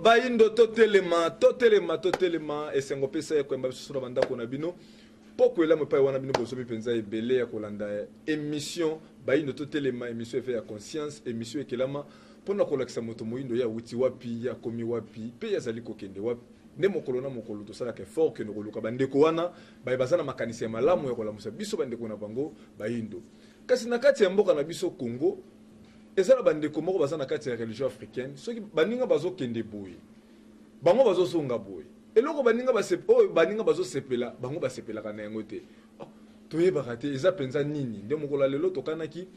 Baindo totelema esengo pesa ya kwamba sura banda kona bino poko ela mpa wana bino bosobi penza ebele ya kolanda émission Baindo totelema émission fait ya conscience émission ekelama pona kolakisa moto moindo ya wuti wapi ya komi wapi pe ya zali kokende wapi ne mokolo na mokolo to sala ke fort que ngoluka bandeko wana bazana makanisi ya malamu ya kolamusa biso bandeko na bango Baindo kasi na kati ya mboka na biso Congo ezala bandeko moko bazana kati ya religion africaine soki baninga bazokende boye bango bazosonga boye eloko baninga bazosepela bango basepelaka na yango te toyebaka te eza penza nini nde mokolo lelo tokanaki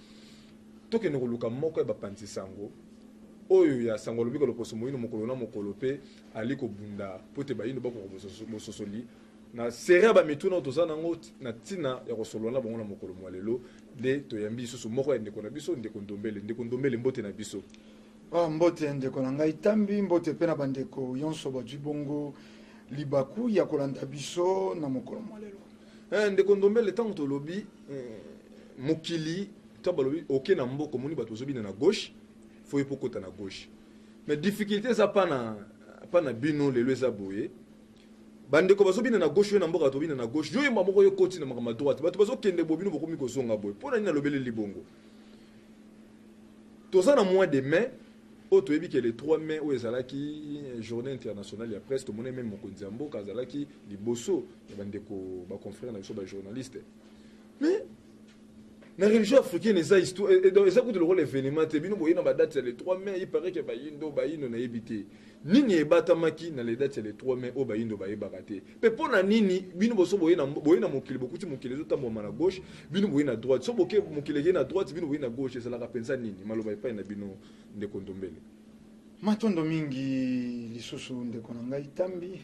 tokende koluka moko ya bapanzi sango oyo ya sango lobiko loposo moyino mokolo na mokolo pe ali kobunda pote Baindo bako bososoli na seria ba mituna tozana ngo na tina ya kosolona bango na mokolo mwalelo de toyambi susu moko ya ndeko na biso ndeko ndombele mbote na biso mbote ndeko na ngai tambi mbote pe na bandeko yonso ba bongo libaku ya kolanda biso na mokolo mwalelo ndeko ndombele tango tolobi mokili tabalobi oke na mboko moni bato zobina na gauche faut epokota na gauche mais difficulté ça pas na bino lelo eza boye bandeko bazobina na gauche na mboka tobina na gauche yo yemba moko yo koti na makama droite bato bazokende bobino bokomi kozonga boye pona nina lobele libongo toza na mois de mai o toyebi ke le 3 mai o ezalaki journée internationale ya presse to mona même mokonzi ya mboka azalaki liboso ya bandeko ba confrère na biso ba journaliste mais na religion africaine eza histoire eza kutu le événement te bino boye na ba date le 3 mai il paraît que Baindo na yebite nini ebatamaki na le date le 3 mai o Baindo bayebaka te pe pona nini bino boso boye na mokili bokuti mokili zotambo na gauche bino boye na droite so boke mokili na droite bino boye na gauche ezala ka pensa nini maloba epai na bino ndeko ndombele matondo mingi lisusu ndeko na ngai tambi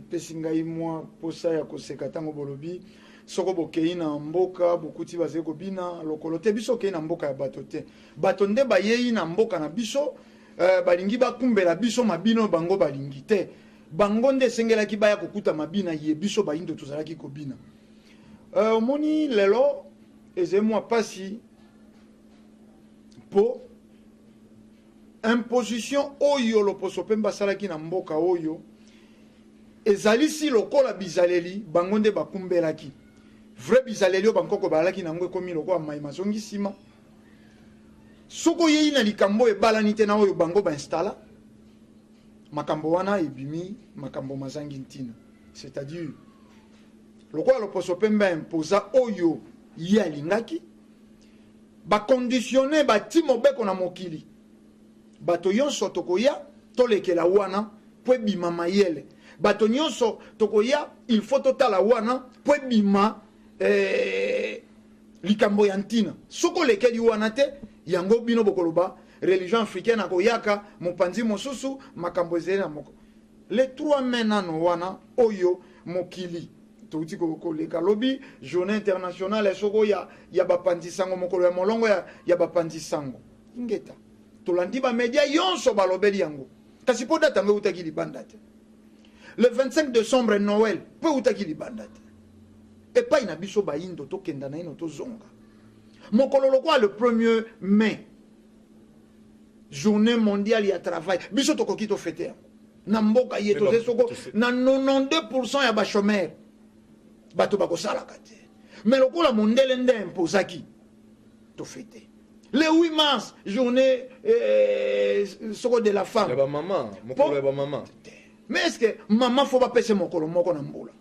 pesi ngai mwa posa ya koseka tango bolobi soko bokei na mboka bokuti baze kobina lokolo te biso kei na mboka ya bato te bato nde bayei na mboka na biso balingi bakumbela biso mabino bango balingi te bango nde sengelaki baya kokuta mabina ye biso Baindo tozalaki kobina omoni lelo ezemwa pasi po imposition oyo loposo pe basalaki na mboka oyo ezalisi lokola bizaleli bango nde bakumbelaki vrai bizaleli o bankoko balaki nango ekomi lokola mai mazongi sima soko yei na likambo ebalani te na oyo bango bainstala makambo wana ebimi makambo mazangi ntina c'est-à-dire lokola loposo pe imposa oyo ye alingaki baconditionne bati mobeko na mokili bato nyonso tokoya tolekela wana po ebima mayele bato nyonso tokoya il faut totala wana po ebima likambo ya ntina soko lekeli wana te yango bino bokoloba religion africaine akoyaka mopanzi mosusu makambo ezeli na moko le 3 mai nano wana oyo mokili touti koleka lobi journée internationale soko ya bapanzi sango mokolo ya molongo ya bapanzi sango ngeta tolandi ba media yonso balobeli yango kasi po data ngo utaki libanda te le 25 décembre Noël pe utaki libanda te et pas ina biso Baindo tokenda na ino tozonga mokolo lokwa le 1er mai journée mondiale ya travail biso tokoki to fêter na mboka yeto soko na 92% ya ba chômeur bato bakosala kate mais lokola mondele nde imposaki to fêter le 8 mars journée soko de la femme ya ba maman mokolo ya ba maman mais est-ce que maman faut pas pese mokolo moko na mbula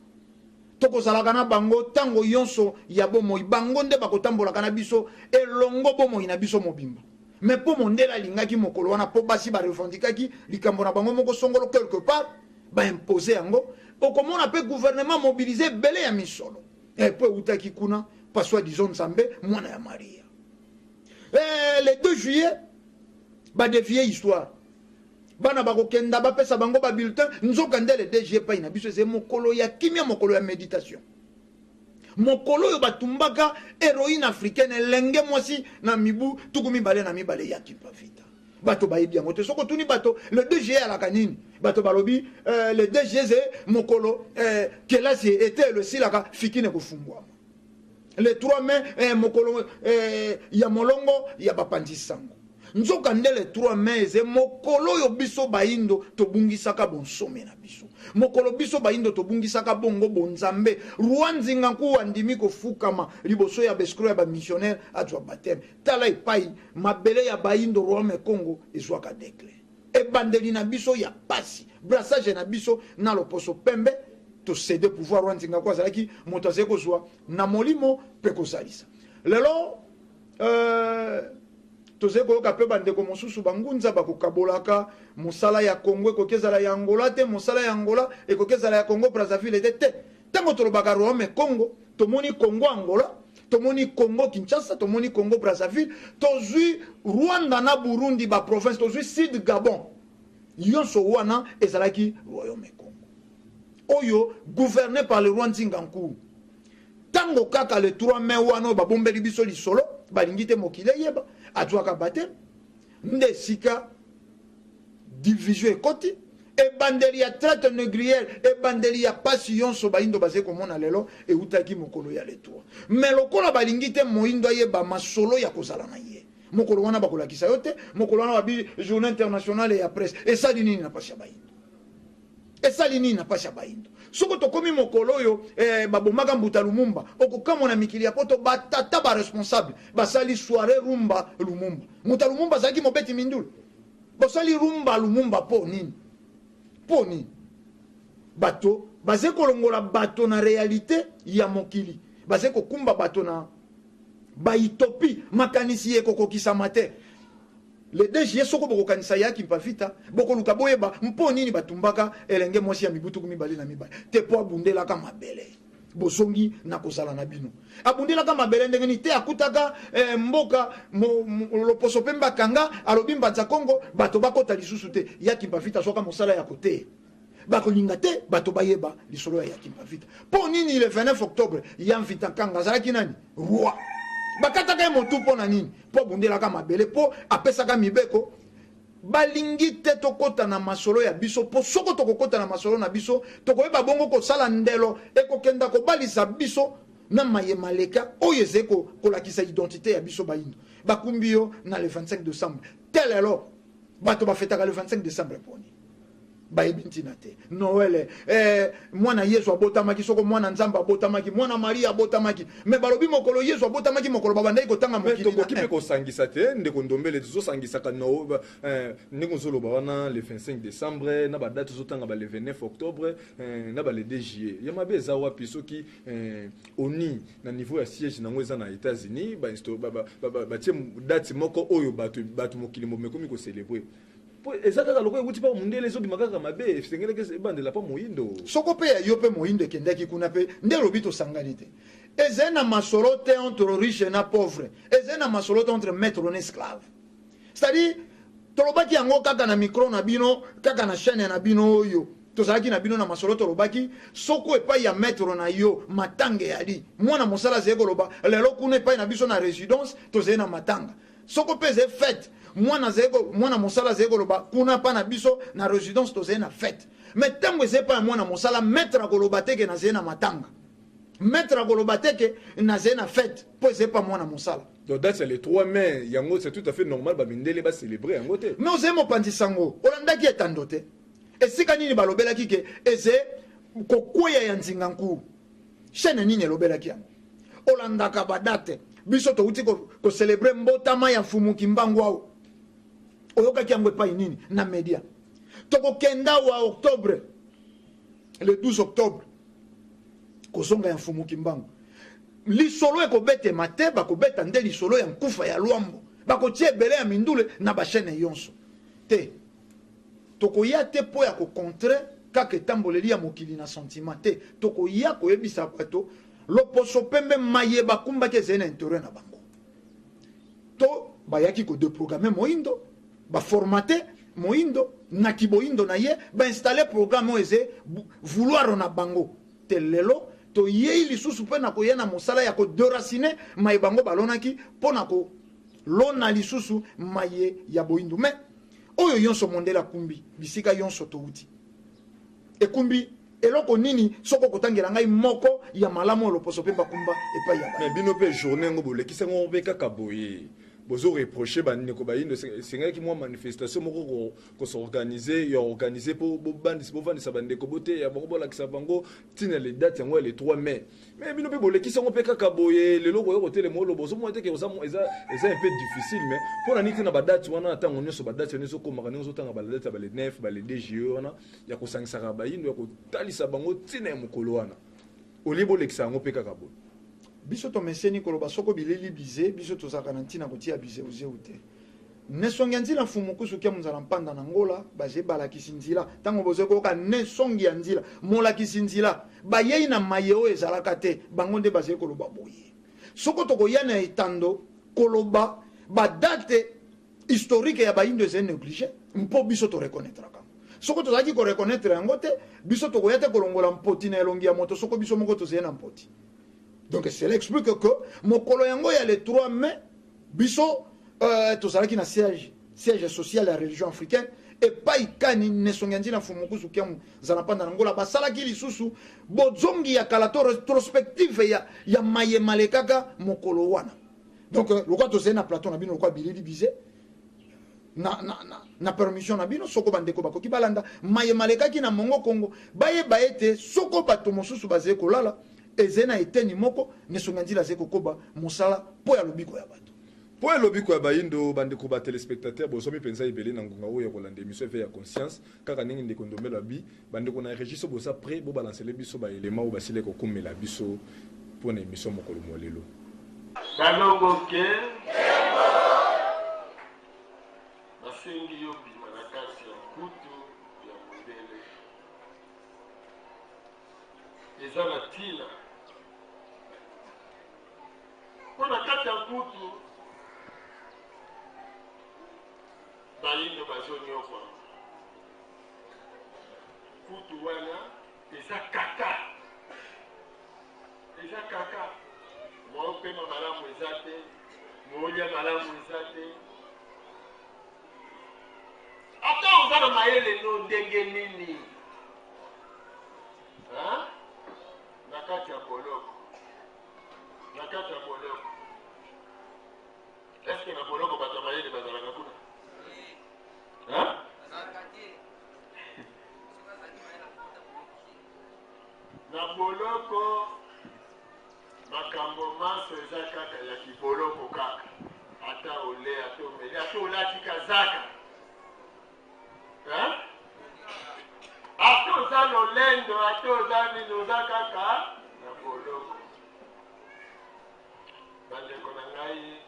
tokozalaka na bango tango yonso ya bomoi bango nde bakotambolaka na biso elongo bomoi na biso mobimba mais po mondela lingaki mokolo wana po basi barefondikaki likambo na bango moko songolo quelque part baimposer yango okomona pe gouvernement mobilisé belé ya misolo po utaki kuna paswa disons nzambe mwana ya Maria le 2 juillet dévier histoire bana bakokenda bapesa bango ba bulletin nzoka ndele DG pa ina biso ze mokolo ya kimia mokolo ya méditation mokolo yo batumbaka héroïne africaine lenge mwasi na mibu tukumi bale na mibale ya kipavita bato bayebi yango te soko tuni bato le 2 juillet ala kanini bato balobi le 2 juillet mokolo kelasi était le silaka fikine kufungwa le 3 mai mokolo ya molongo ya bapanzi sango nzoka ndele 3 mai eze mokolo yo biso baindo tobungisaka bonsome na biso mokolo biso baindo tobungisaka bongo bonzambe Rwanzinga nku andimi kofukama liboso ya beskro ya ba missionnaire atwa baptême tala epai mabele ya baindo Rwame Congo ezwaka dekle ebandeli na biso ya pasi brassage na biso na loposo pembe to céder pouvoir Rwanzinga kwa zalaki moto azeko zwa na molimo pe kozalisa lelo toze koyoka pe bandeko mosusu bangunza bakokabolaka mosala ya Congo ekokezala ya Angola te mosala ya Angola ekokezala ya Congo Brazzaville te tango tolobaka Rwame Congo tomoni Congo Angola tomoni Congo Kinshasa tomoni Congo Brazzaville tozwi Rwanda na Burundi ba province tozwi Sud Gabon yonso wana ezalaki Royaume Congo oyo gouverné par le Rwanzinga nkuru tango kaka le 3 mai wana babombeli biso lisolo balingi te mokile yeba atwaka bate nde sika division ekoti ebandeli ya traite négrière ebandeli ya pasi yonso baindo baze komona lelo eutaki mokolo ya le 3 mais lokola balingi te moindo ayeba masolo ya kozala na ye mokolo wana bakolakisa yo te mokolo wana babi journée internationale ya presse esali nini na pasi ya baindo esali nini na pasi ya baindo soko tokomi mokolo oyo babomaka Mbuta Lumumba okokamona mikili ya poto batata ba responsable basali soirée rumba Lumumba Mbuta Lumumba zaki mobeti mindulu basali rumba Lumumba po nini bato baze kolongola bato na réalité ya mokili baze kokumba bato na baitopi makanisi ekokokisa mate le DG soko bokokanisa yaki mpafita bokoluka boyeba mpo nini batumbaka elenge mwasi ya mibutu mibale na mibale te po abundelaka mabele bosongi na kozala na bino abundelaka mabele ndenge ni te akutaka mboka loposo pe mbakanga alobi mbanza Kongo bato bakota lisusu te yaki mpafita soka mosala ya kote bakolinga te bato bayeba lisolo ya yaki mpafita po nini le 29 octobre ya mfita kanga azalaki nani roi bakataka ye motu mpo na nini mpo abundelaka mabele mpo apesaka mibeko balingi te tokota na masolo ya biso mpo soko tokokota na masolo na biso tokoyeba bongo kosala ndelo ekokenda kobalisa biso na mayemaleka oyo ezali kolakisa identité ya biso baindo bakumbi yo na le 25 décembre te lelo bato bafetaka le 25 décembre poni bayebi ntina te Noël mwana Yesu abotamaki soko mwana Nzambe abotamaki mwana Maria abotamaki me balobi mokolo Yesu abotamaki mokolo babandaki kotanga mokili na tokoki pe kosangisa te ndeko ndombele tozosangisaka ndenge ozoloba wana le 25 décembre na badate tozotanga ba le 29 octobre na ba le 2 juillet ya mabe eza wapi soki oni na niveau ya siège nango eza na États-Unis batie date moko oyo bato mokili momekomi kocélébrer ezakaka loko ekuti pa mundele ezobima kaka mabe sengeleke ebandela pa moyindo soko pe yo pe moyindo ekendaki kuna pe nde lobi tosangani te ezali na masolo te entre riche na pauvre ezali na masolo te entre maître na esclave c'est-à-dire tolobaki yango kaka na micro na bino kaka na chaîne na bino oyo tozalaki na bino na masolo tolobaki soko epai ya maître na yo matange yali mwana mosala azali koloba lelo kuna epai na biso na résidence tozali na matanga soko pe ezali fête mwana mosala azali koloba kuna pa na biso na résidence tozali na fête mais ntango ezali pa ya mwana mosala maître akoloba teke nazali na matanga maître akoloba teke nazali na fête mpo ezali pa mwana mosala donc date c'est le 3 mai yango c'est tout à fait normal bamindele bacélébrer yango te mais ozali mopanzi sango olandaki etando te esika nini balobelaki ke ezali kokweya ya nzinga nkulu chaîne nini elobelaki yango olandaka badate biso touti kocelebre mbotama ya mfumuki mbangu awo oyokaki yango epai nini na media tokokenda wa octobre le 12 octobre kozonga ya mfumuki mbangu lisolo ekobetema te bakobeta nde lisolo ya nkufa ya lwambo bakotia ebele ya mindule na bashene yonso te tokoya te mpo ya kokontre kaka etamboleli ya mokili na sentiment te tokoya koyebisa bato loposo pembe maye bakumbaki ezali na intérêt na bango to bayaki kodeprogramme moindo baformate moindo na kiboindo na ye bainstalle programme oyo ezali vouloir na bango te lelo toyei lisusu mpe na koya na mosala ya kodéracine maye bango balonaki mpo na kolona lisusu maye ya boindo me oyo yonso mondele akumbi bisika yonso touti ekumbi eloko nini soko kotangela ngai moko ya malamu loposo pe bakumba epai ya mais bino pe journée ngo bolekisa ngo be kaka boye bozo reprocher bandeko bayindo sengaki mwa manifestation moko ko s'organiser ya organiser pour bovandisa bandeko bote ya bango bolakisa bango tina les dates yango le 3 mai mais bino pe bolekisa ngo pe kaka boye lelo koyo kotele molo bozo mo te ke eza un peu difficile mais pour na niti na ba date wana tango nyoso ba date nyoso ko makani nyoso tanga ba date ba le 9 ba le 2 juillet wana ya ko sangisaka bayindo ya ko talisa bango tina ya mokolo wana olibo lekisa ngo pe kaka boye biso to meseni koloba soko bileli bize biso to zakanantina kotia bize uzeute nesongi nzila fumu kusukia munzala mpanda na ngola baje balakisi nzila tango boze koka nesongi ya nzila molakisi nzila bayei na mayeo ezalaka te bango nde baje koloba boye soko to koyana etando koloba ba date historique ya bayindo eze négligé mpo biso to reconnaître ka soko to zaki ko reconnaître yango te biso to koyate kolongola mpoti na elongi ya moto soko biso moko to zena mpoti. Donc cela explique que mokolo yango ya le 3 mai biso tozalaki na siège social ya religion africaine et pas ikani nesonganzi na fumukusu kiamu zanapanda na ngola basalaki lisusu bozongi ya kalato retrospective ya mayemale kaka mokolo wana. Donc lokwa tozali na plateau na bino lokwa bilili bize na permission na bino soko bandeko bakoki balanda mayemale kaki na mongo Kongo baye baete soko bato mosusu bazali kolala ezena eteni moko nesonganzila zeko koba musala po ya lobiko ya bato po ya lobiko ya bayindo bandeko ba téléspectateur bosomi penza ibele na ngunga oyo kolanda émission ya conscience kaka ningi ndeko ndomela bi bandeko na regiso bosa prêt bo balancer les biso ba élément ou basile ko kumela biso pour na émission mokolo molelo balongo ke basengi yo bima na kasi ya kutu ya mondele eza na tina mpona kati ya kutu bayindo bazonyokwa kutu wana eza kaka moopema malamu eza te moolia malamu eza te ata oza na mayele no ndenge nini na kati ya boloko eske na boloko bato ya mayele bazalaka kuna na boloko makambo maso eza kaka ya kiboloko kaka ata ole ata omeli ata olati kazaka ata oza lolendo ata oza nini oza kaka na boloko bandeko na ngai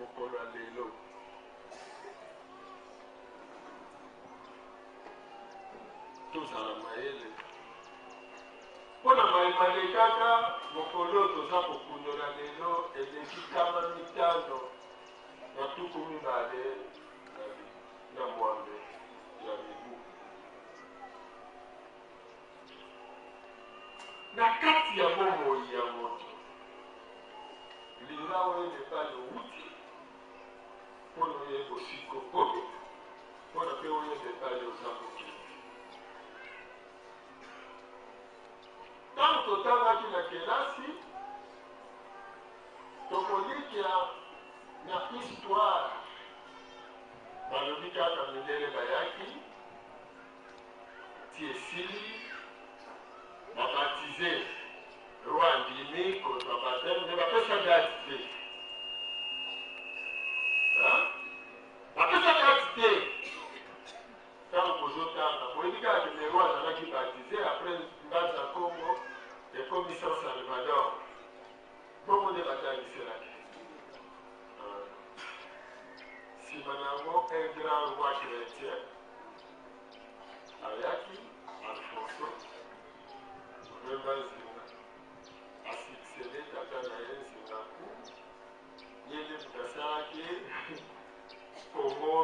mokolo ya lelo tozala mayele mpona mayemale kaka mokolo toza kokundola lelo eleki kama mitano na tuku mibale na mwambe ya mibu na kati ya bomoi ya moto linga oyende pale outi mpona oyeba osiko kobe mpona mpe oyende pale oza kokende ntango totangaki na kelasi tokolikya na histoire balobi kaka mindele bayaki ti esili babatize roi ndimi kozwa bateme nde bapesa dati te bapesa dati te ntango kozotanga boyebi kaka kende roi azalaki batize apres mbanza Congo ekomi San Salvador bongo nde batangiselaki nsima nango un grand roi chrétien ayaki Alfonso Rwemba Nzinga asuccédé tata na ye Nzingaku ye nde moto asalaki Congo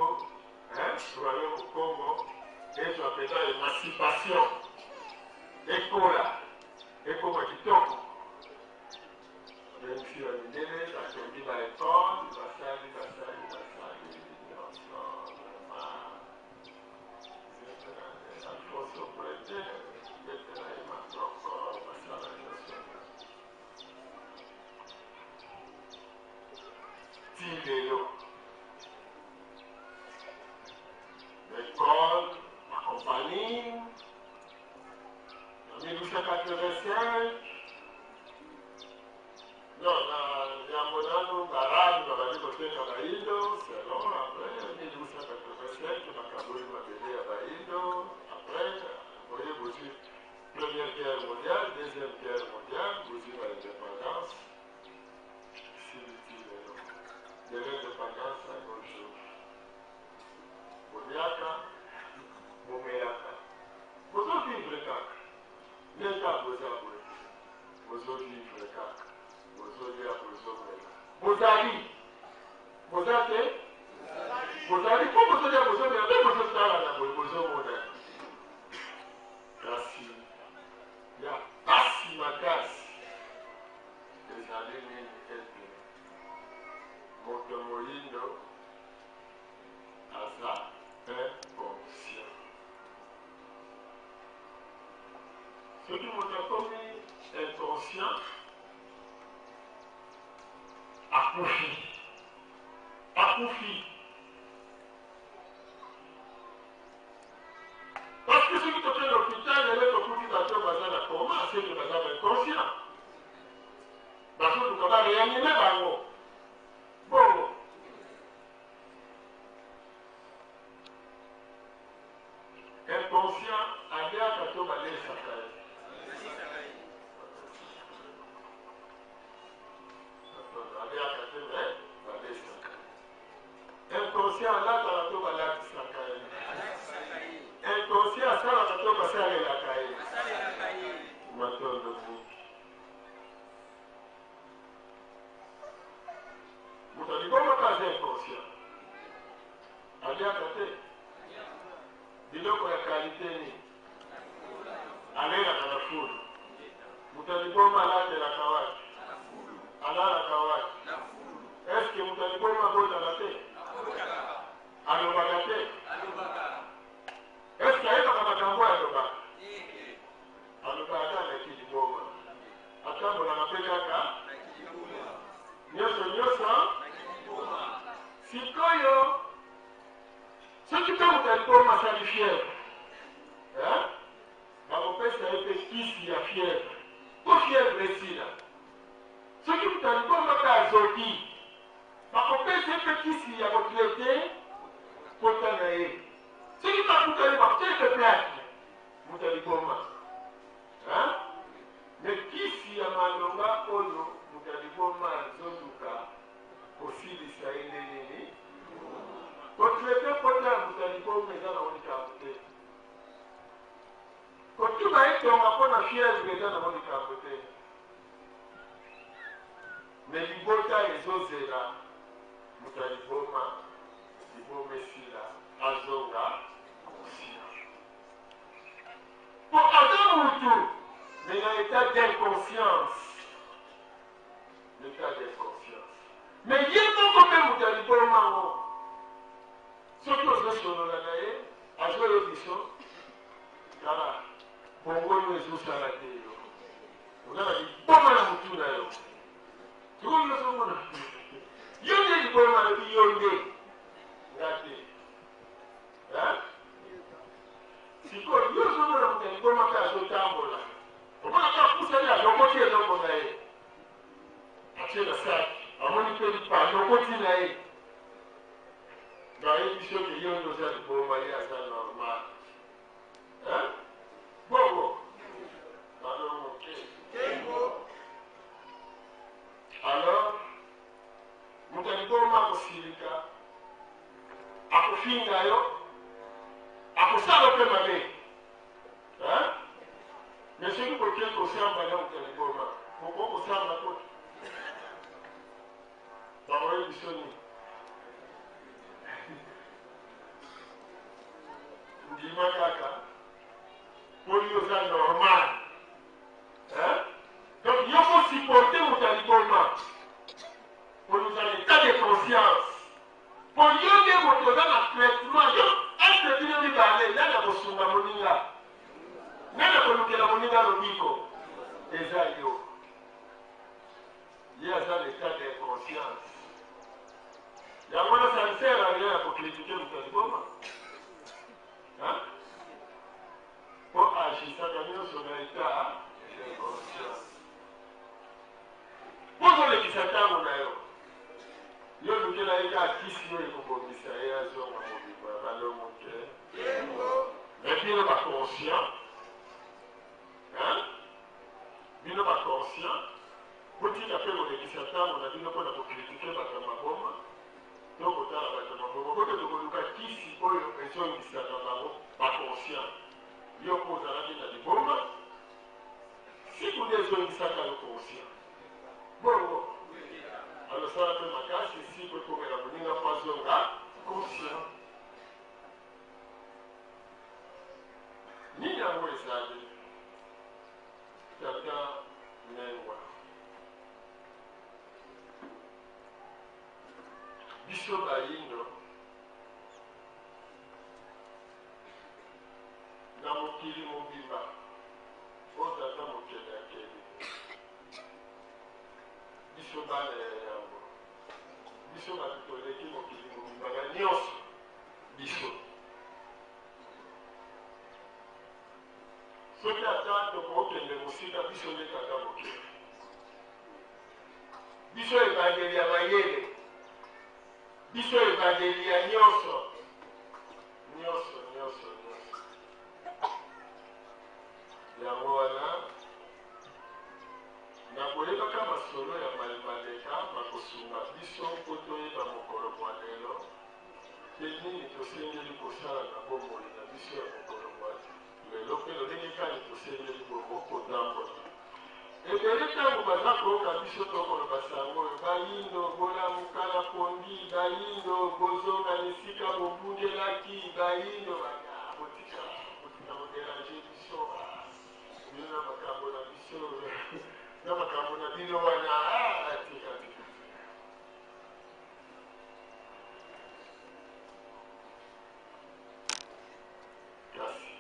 royaume Congo ezwa mpenza émancipation ekoma kitoko bensi ya mindele batongi baekole basali Alfonso prete betela ye matoko basala nyonso ti 1985, non, il y a un monano, Barad, Babadi Côté Kabaïdo, c'est long, après, 1887, Makaboli Mabélé à Baïdo, après, vous voyez, vous dites, Première Guerre mondiale, Deuxième Guerre mondiale, vous dites l'indépendance, de l'indépendance à nos jours. Boniaka, Moméaka. Vous avez vivre cac. L'État vous a voué. Vous avez vivre cac. Vous avez vivre. Vous avez vous avez vous avez comme vous avez vous avez vous avez vous avez Kasi ya basi makasi ezali nini ete moto moyindo aza inconscient. Soki moto akomi inconscient akufi. Parce que celui qui est à l'hôpital, il est au coup de la coma, c'est que bazar inconscient. Parce que vous avez réanimé bango. Bon. Inconscient, a bien à tout balai sacré. Inconscient, là, tu as tout balai sacré. Inconscient, ça, tu as tout balai la caille. Maintenant, le bout. Vous avez comment pas inconscient? Allez à côté. Biloko ya qualité ni. Allez à la foule. Vous avez comment là de la kawai? Allez la kawai. Est-ce que vous avez comment boire dans la tête? Allô bagate. Est-ce qu'il y a un makambo à l'oba? Allô bagate avec qui du boba. Attends, on a appelé à quoi? Nyoso. Sikoyo. Ce qui peut vous être comme ça de fièvre. Hein? Ma papa c'est un peu qui a fièvre. Pour fièvre ici là. Ce qui vous être comme ça zoti. Ma papa c'est un peu qui a votre lété. Pour t'envoyer. Ce qui va vous être comme ça de plaque. Vous avez comment? Hein? Mais qui a malonga oyo. Vous avez comment zonuka. Aussi l'Israël. Quand tu es content, vous allez pas au maison dans le côté. Quand tu vas être dans la fièvre, vous allez dans le côté. Mais les bota et les là, vous allez voir, les beaux messieurs là, Azonga, aussi. Pour Adam ou tout, mais dans l'état d'inconscience. L'état d'inconscience. Mais il y a beaucoup de vous allez voir, surtout aux autres sur le à jouer l'audition, car pour moi, nous sommes sur la télé. On a dit, pas mal à tout là. Tout le monde est sur le monde. Il y a des bonnes à l'Yondé. Regardez. Hein? Si quoi, il y a des bonnes à l'Yondé. On va pas pousser à l'Yondé. C'est le sac. À mon avis, pas l'Yondé. Dans l'émission de Lyon, nous allons pour marier à ça normal. Hein? Bon. Alors, nous allons pour marier à Kofinga, à Kosala Pemane. Hein? Mais c'est nous pour qui on s'est emballé au téléphone. Pourquoi on s'est emballé? Dans l'émission. Dis-moi caca. Pour nous c'est normal. Hein? Donc il faut supporter mon téléphone. Pour nous en état de conscience. Pour nous dire que nous avons un traitement. Est-ce que tu veux aller? Là, nous avons un moninga. Nous avons un moninga lobico. Déjà, il y a ça l'état de conscience. Il y a moins ça ne sert à rien pour critiquer mon téléphone. Hein? Pour agir ça sur l'état, kisi oyo ekobongisa ye azonga mobimba ya balo moke me bino baconscient bino baconscient botika mpe kolekisa ntango na bino mpona kokritike bato ya maboma to kotala bato ya maboma kote tokoluka kisi oyo ezongisaka bango baconscient yo mpo ozalaki na liboma siku nde ezongisaka yo conscient bongo alosala mpe makasi siku ekomela moninga mpo azonga conscient nini yango ezali tata mengwa biso bayindo na mokili mobimba oyo tata mokele akeli biso bana ya yango biso bato toleki mokili mobimba na nyonso biso soki ata tokokende mosika biso nde tata mokili biso evangeli ya mayele biso evangeli ya nyonso nyonso nyonso nyonso yango wana nakoyebaka masolo ya maleka bakosunga biso mpo toyeba mokolo mwa lelo mpe nini tosengeli kosala na bomoi na biso ya mokolo mwa lelo mpe lolenge kani tosengeli bongo kotambola ebele ntango baza koyoka biso tokoloba sango oyo bayindo bolamukala pondi bayindo bozonga esika bobundelaki bayindo botika koderange biso bino na makambo na biso na makambo na bino wana tika kasi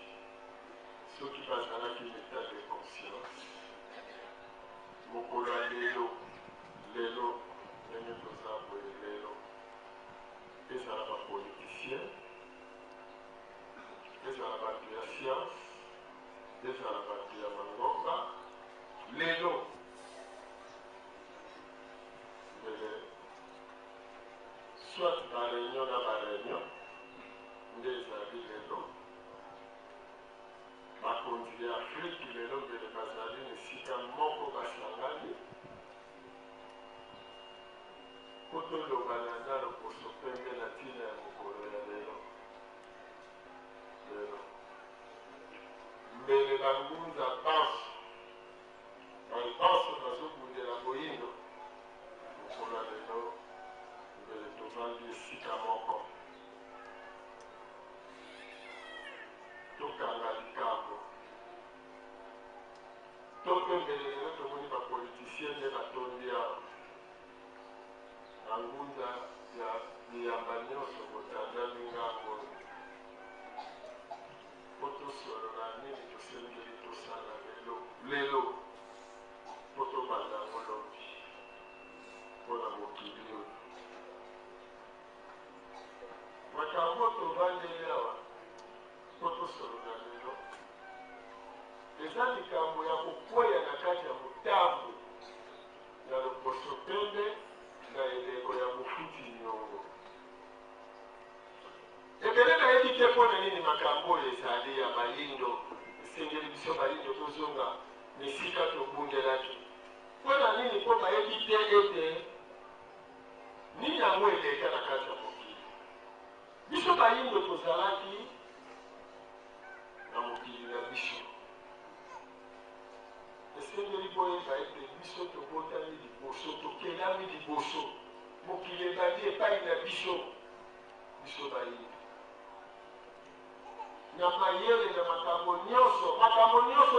soki bazalaki l'état de conscience mokolo ya lelo ndenge toza boye lelo ezala bapoliticien ezala bato ya science ezala bato ya mangomba lelo mbele soit bareunion na bareunion nde ezali lelo bakonzi ya afrique lelo mbele bazali na esika moko basangani po tolobana na loposo pembe na ntina ya mokolo ya lelo mbele bangunza banso bazokundela boyindo mokolo ya lelo mbele tovandi esika moko tokanga likambo to mpe mbele lelo tomoni bapolitisien nde batondi awa na ngunda ya miyamba nyonso botandami ngambo po tosolola nini tosengeli tosala lelo po tobanda yango lobi mpona mokili oyo makambo tovandeli awa po tosolola lelo eza likambo ya kokweya na kati ya motambo ya loposo pembe na eleko ya mofuti nyongo ebele nayebi te mpo na nini makambo oyo ezali ya bayindo esengeli biso bayindo tozonga misika tobundelaki mpo na nini mpo bayebi te ete nini yango eleka na kati ya mokili biso bayindo tozalaki na mokili na biso esengeli boyeba ete biso tobotami liboso tokelami liboso mokili ebandi epai na biso biso bayindo na mayele na makambo nyonso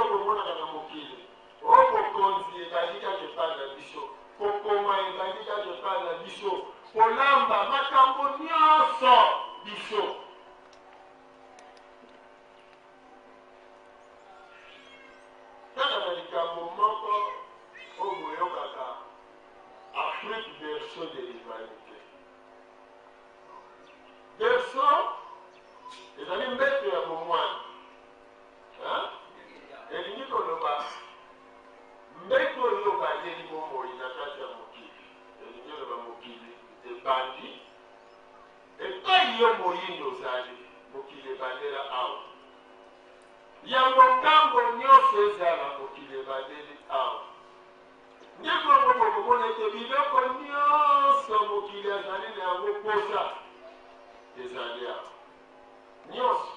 okomonaka na mokili oyo bokonzi ebandi kaka epai na biso kokoma ebandi kaka epai na biso kolamba makambo nyonso biso kaka na likambo moko oyo boyokaka Afrique berceau de l'humanité berceau ezali mbeto ya bomwana elingi koloba mbeto oyo bayeli bomoi na kati ya mokili elingi oloba mokili ebandi yo moyindo ozali mokili ebandela awa yango ngambo nyonso ezala mokili ebandeli awa nde bongo bokomona ete biloko nyonso mokili azali na yango posa ezali awa nyonso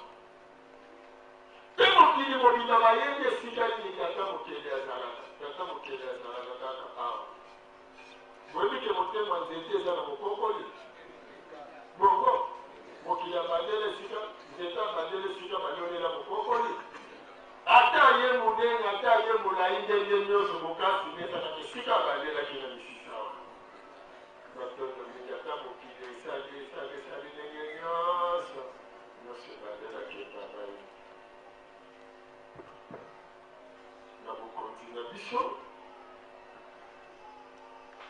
mpe mokili mobima bayende esika nini tata mokili azalaka kaka awa boyebi ke motema nzete eza na mokokoli bongo mokili abandele esika nzete abandele esika baliolela mokokoli ata ye monene ata ye molai ndenge nyonso mokasi ezalaka esika abandelaki na misisa wana batoto mingi ata mokili esali ndenge nyonso ebandelaki etangai na bokonzi na biso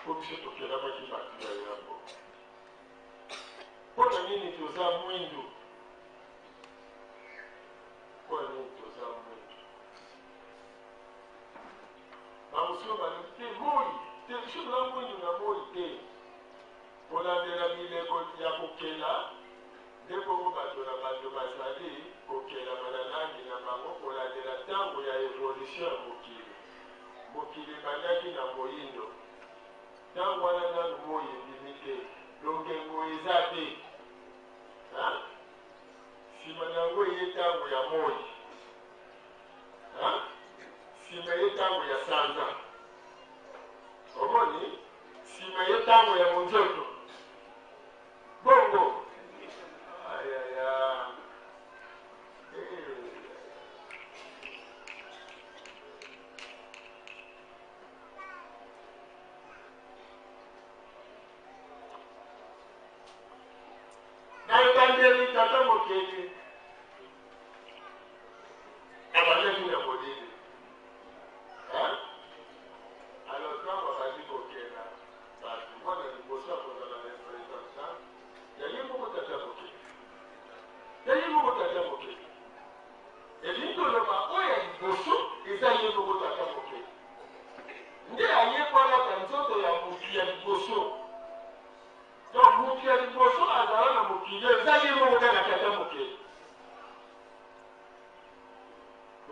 po biso tokelamaki bato ya yango mpo na nini toza mwindu bamosusu balobi te moi te biso toza mwindu na moi te kolandela bileko ya kokela nde bongo bato na bato bazali kokelama na langi na bango kolandela ntango ya evolution ya mokili ebandaki na moyindo ntango wana nanu moi ebimi te longengo eza te nsima na yango eye ntango ya moi nsima ye ntango ya sanza omoni nsima ye ntango ya monzoto bongo ayaya na ebandeli tata mokeli abandaki na molili alors ntango abandi kokela bato mpona liboso akozala na représentant yaye moko tata mokeli elingi koloba oyo ya liboso eza ye moko tata mokeli nde ayebwanaka nzoto ya moki ya liboso donc moki ya liboso azala na mokili eza ye moko kaka tata mokeli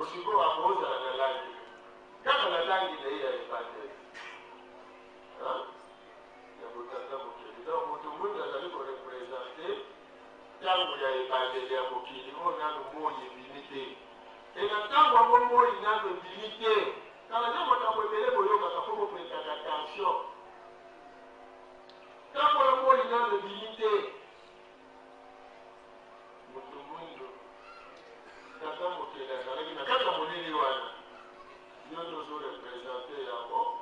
osiko akozala na langi kaka na langi na ye ya ebandeli ya botata mokili donc moto mwindu azali korepresente ntango ya ebandeli ya mokili oyo nano moi ebimi te e na ntango yango moi nano ebimi te kala nde makambo ebele boyokaka po bopesaka tension ntango ya moi nano ebimi te moto mwindu tata mokili azalaki na kaka molili wana yo nde ozorepresente yango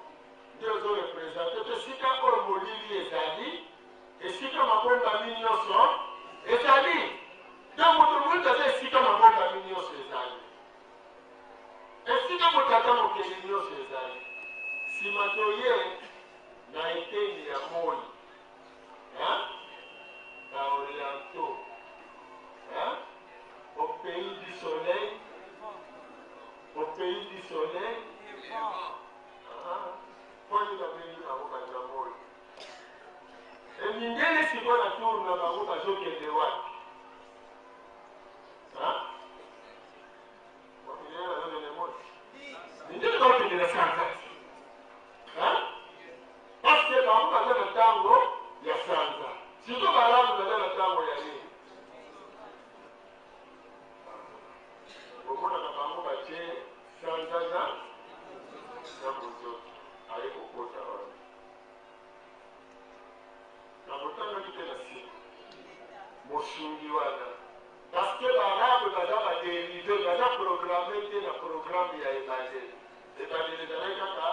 nde ozorepresente mpe esika oyo molili ezali esika mabombami nyonso ezali donc moto mwindu aza esika mabombami nyonso ezali esika motata mokili nyonso ezali nsima toye na eteni ya moi na oriento au pays du soleil poni babengi bango bato ya moi emindele sikoyo na tour na bango bazokende wapi bamindele bazokende moi mindele bakokende na sanza parce bango baza na ntango ya sanza siko balamu baza na ntango ya nini omonaka bango batie sanza na monzoto aye kokota wana na botangaki te na nsima mosungi wana parceke baarabe baza baderive baza programe te na programe ya ebandeli ezalaki kaka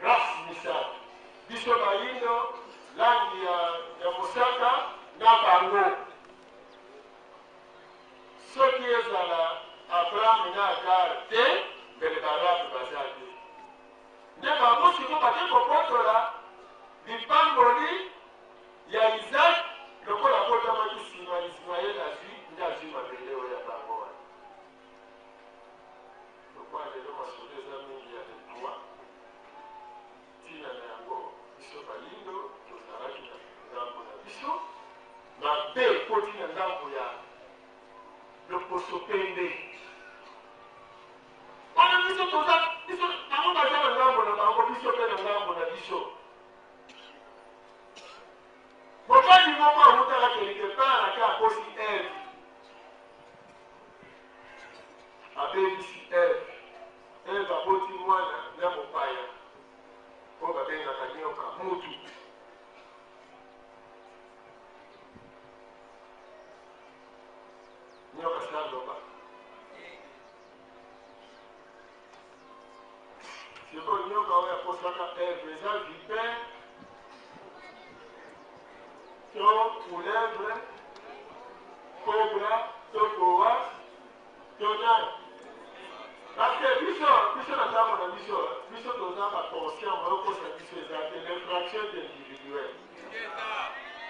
race misato biso bayindo langi ya mosaka na bango soki ezala abraham na agar te mbele baarabe baza te nde bango siko bake kokotola lipamboli ya isaac lokola abotamaki nsima ismael azwi nde azwi mabele oyo ya bango wana lokola lelo masolo eza mingi ya letoi ntina na yango biso bayindo tozalaki na ngambo na biso mabe ekoti na ngambo poso pembe. Wana biso toza biso bango baza na ngambo na bango biso mpe na ngambo na biso. Mobali moko awutaka quelque part ake akosi Eve. Abebisi Eve. Eve aboti mwana na mopaya. Po babengaka nyoka mutu. Nyoka saloba. Siko nyoka oyo aposaka Eve eza vipere. To culebra, cobra, to boa, to nada. Parce que biso na tamo na biso toza ba conscient mo ko sa biso ezate l'infraction individuelle.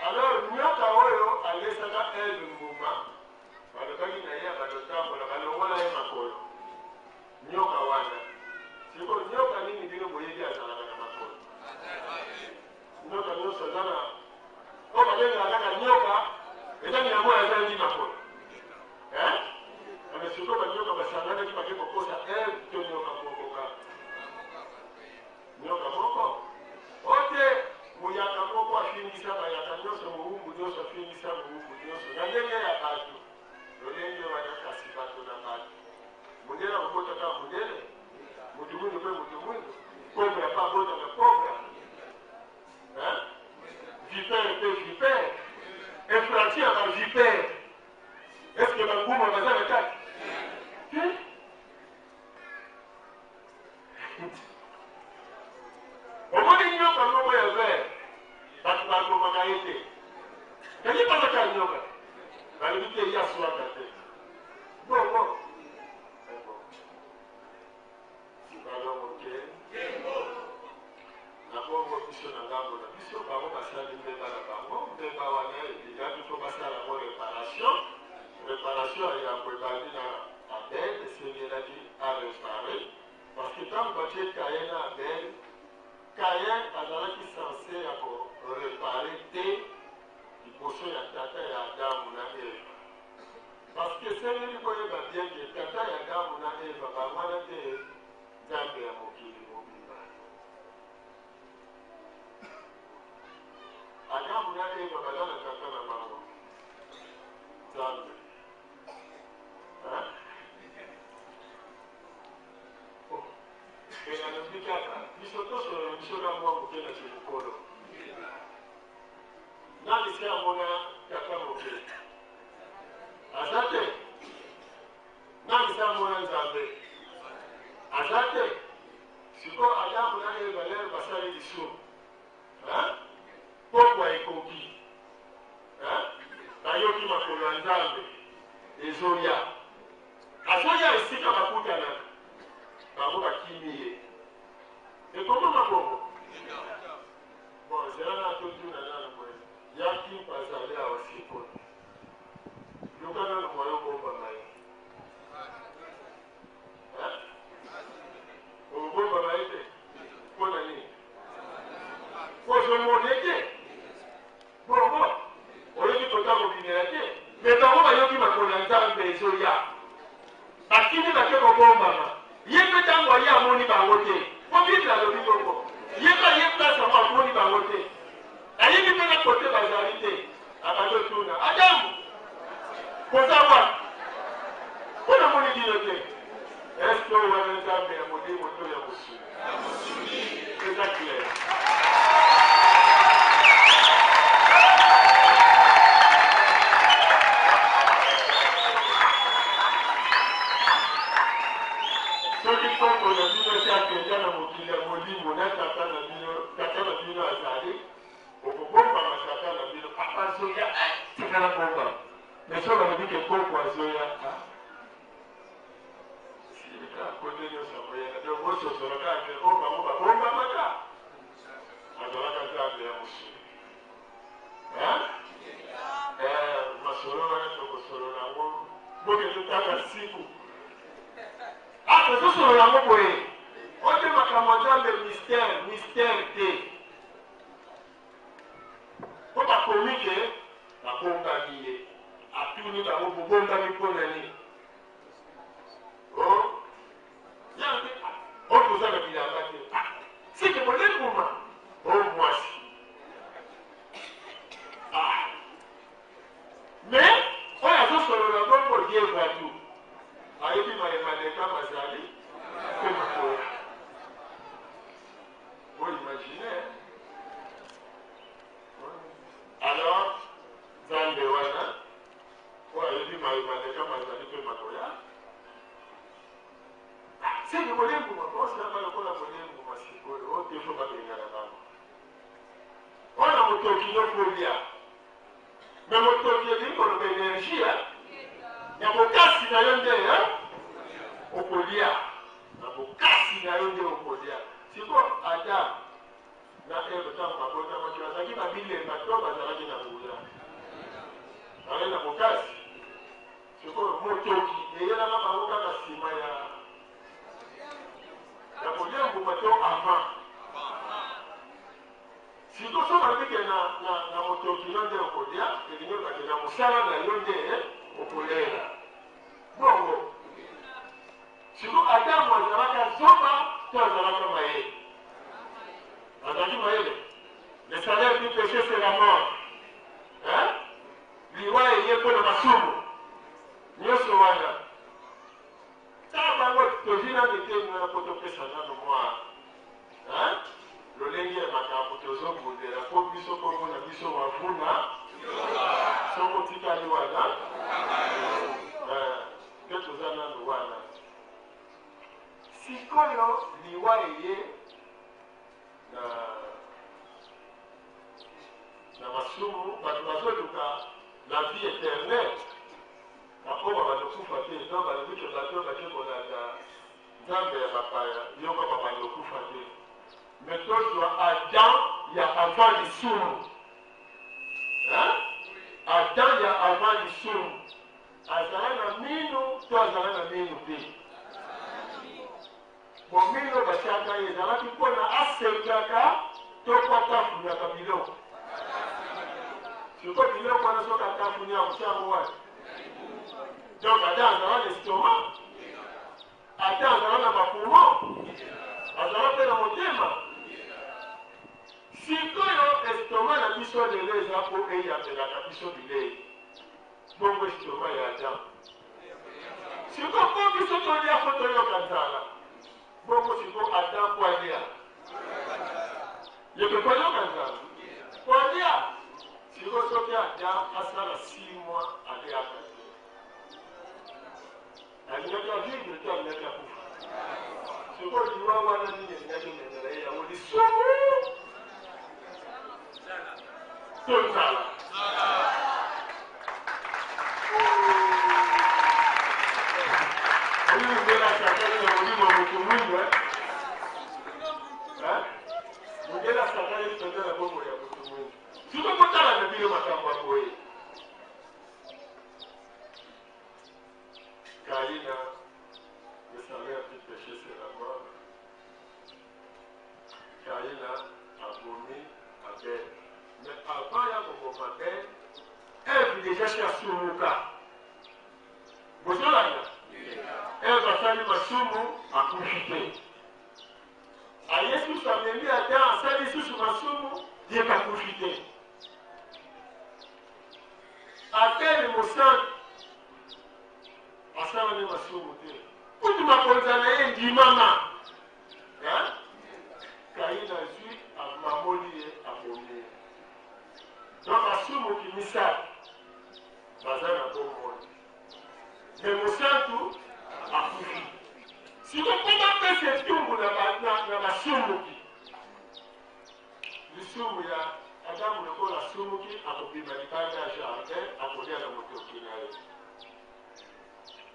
Alors nyoka oyo alesaka Eve mbuma. Balokaki na ye balotambola balongola ye makolo. Nyoka wana. Siko nyoka nini bino boyebi azalaka na makolo. Nyoka nyonso azana oba benga kaka nyoka ezali yango yazali makolo. Ame siko banyoka basangana kipake kokosa to nyoka mokoka. Nyoka moko. Ote muyaka moko afingisa bayaka nyonso muhumbu nyonso afingisa muhumbu nyonso. Na ndenge ya batu. Lolenge wanakasi bato na batu. Mundela mkota kama mundele. Mutu mwindu kwe mutu mwindu. Kobra pa bota na kobra. Vipère pe vipère. Infraction par vipère. Est-ce que ma gouma va dans la carte? Au moins, il n'y a pas de moyen vert. Parce que la gouma a été. Il n'y a pas de cas de yoga. La limite, il y a soit la tête. Bon. C'est pas l'homme, ok? La bonne mission à l'âme, la mission par rapport à ça, il n'est pas la parole, mais par rapport à il y a tout commencé à la réparation. Réparation, il y a préparé à Belle, c'est bien dit à restaurer. Parce que quand vous avez Caïn à Belle, Caïn a qui censé réparer des poissons à Tata et à Adam ou à Eve. Parce que c'est lui qui connaît bien que Tata et Adam ou à Eve, va avoir des Zambé à Mokili. Adam ou à Eve, va avoir un Tata à Bango. Zambé. Et la logique, ils sont tous sur la voie pour qu'elle se colle. N'a laissé à mon âme, Kaka Moké. Azate. N'a laissé à mon âme, Zambé. Azate. Si quoi, Adam, on a les valeurs, va salir du sou. Pourquoi est coquille? Ayoki Makolo Nzambe. Et Zoya. Azoya ici, comme à Koutana. Bango bakimiye. Et comment ma bongo? Bon, c'est là tout le monde. Il y a qui passe à l'air aussi pour. Le canal le moyen pour pas mal. Au bon pas mal été. Pour l'année. Pour je m'en étais. Bon. On est tout autant au binérité. Mais bango va y avoir qui m'a connu en temps de Zoya. Parce qu'il n'est pas que bon maman. Yépe tango ya moni bangote. Combien la lobi bongo. Yépa ça va moni bangote. Ayi ni pena côté bazalité. Abato tuna. Adam. Koza wa. Kuna moni dinote. Est-ce que vous avez un peu de modi moto ya musu? C'est ça clair. Mais ça va dire que pourquoi Zoya si le cas côté de ça de votre sur le cas de bomba mata alors là quand tu as aussi masoro na to soro na wo boke to ta siku to soro na mo boye o te makamanja le mystère te ko ba komike na bomba lié. A tout nous avons bomba mi ponani on nous a mis la main. C'est que mon époux, oh, moi aussi. Mais, on a tous sur le bon pour dire tout. Aïe, il m'a demandé comment ça allait. Vous imaginez. Alors, dans le Wana, on a dit, il m'a demandé comment ça allait. C'est que mon époux, moi, c'est la bonne époux, moi, c'est pour le haut, il faut pas venir là-bas. On a mon toki no kulia. Mais mon toki est pour l'énergie. Il y a mon cassi na yonde au kulia. Il y a mon cassi na yonde au kulia. Si vous Adam na ebe tant ma bonne ma tu as dit ma bille ma tombe à la na kulia. Alors na mon cassi. Si vous mon toki et il y a la maman ka sima ya. La kulia vous mettez avant. Si tu as dit que na motoki yonde okolia, et que na musala na yonde okolela. Bon, si tu as dit que Zoba, tu as dit Maïe. Le salaire du péché, c'est la mort. Hein? Liwa est pour le masumu. Nyoso wana. Tabango, tojina nite na potopesa na moi. Hein? Lolenge makambo tozobundela po biso kongo na biso wafuna soko tikali wana ke toza nano wana sikoyo liwa eye na masumu bato bazoluka la vie éternelle bakoma banokufa te to balobike bato bake kolanda nzambe ya bapaya yoko babanokufa te. Mais toi, Adam, il y a avant les sourds. Hein? Adam, il y a avant les sourds. Azalana mino, toi, azalana mino te. Bon, mino, bachaka, il y a qui peut asekaka, toi, quoi, t'as fouillé à Kabilo. C'est quoi, Kabilo, quoi, t'as fouillé à Moussa. Donc, Adam, azalana l'estomac. Adam, azalana ma poumon. Azalana na motema. Sikoyo estoma na biso lelo eza po eyambelaka biso bilei bongo estoma ya Adam. Siko po biso tolia po toyoka nzala bongo siko Adam po alia yeke koyoka nzala po alia siko soki Adam asala 6 mois aliaka te alingaki avivre te alingaki akufa siko liwa wana nini elingaki mendela ye yango lisumu Tonsala. Huyu mbele sakali na mulimo mtumwingi mbele sakali tondela bomo ya mtumwingi. Siko kutala na bile makambo hapo yeye. Kaina le salaire du péché c'est la mort. Kaina a vomi Abel. Mais avant, il y a mon matin, elle déjà chez Asumuka. Vous savez là? Elle va faire une masumu à profiter. A Yesu s'amène à terre, à faire des sous masumu, il va profiter. À terre, le moussan, à faire une masumu. Où tu m'as posé un dimama? Hein? Kaïna Zui, à Mamoli et à Bomi. Donc, asumu kimisali, bazana bon monde. Mais mon santu, akufi. Si vous pouvez faire ce tour dans la sumuki, le sumu ya Adam le la sumuki, à copie manikanda à jardin, à côté à la motokinae.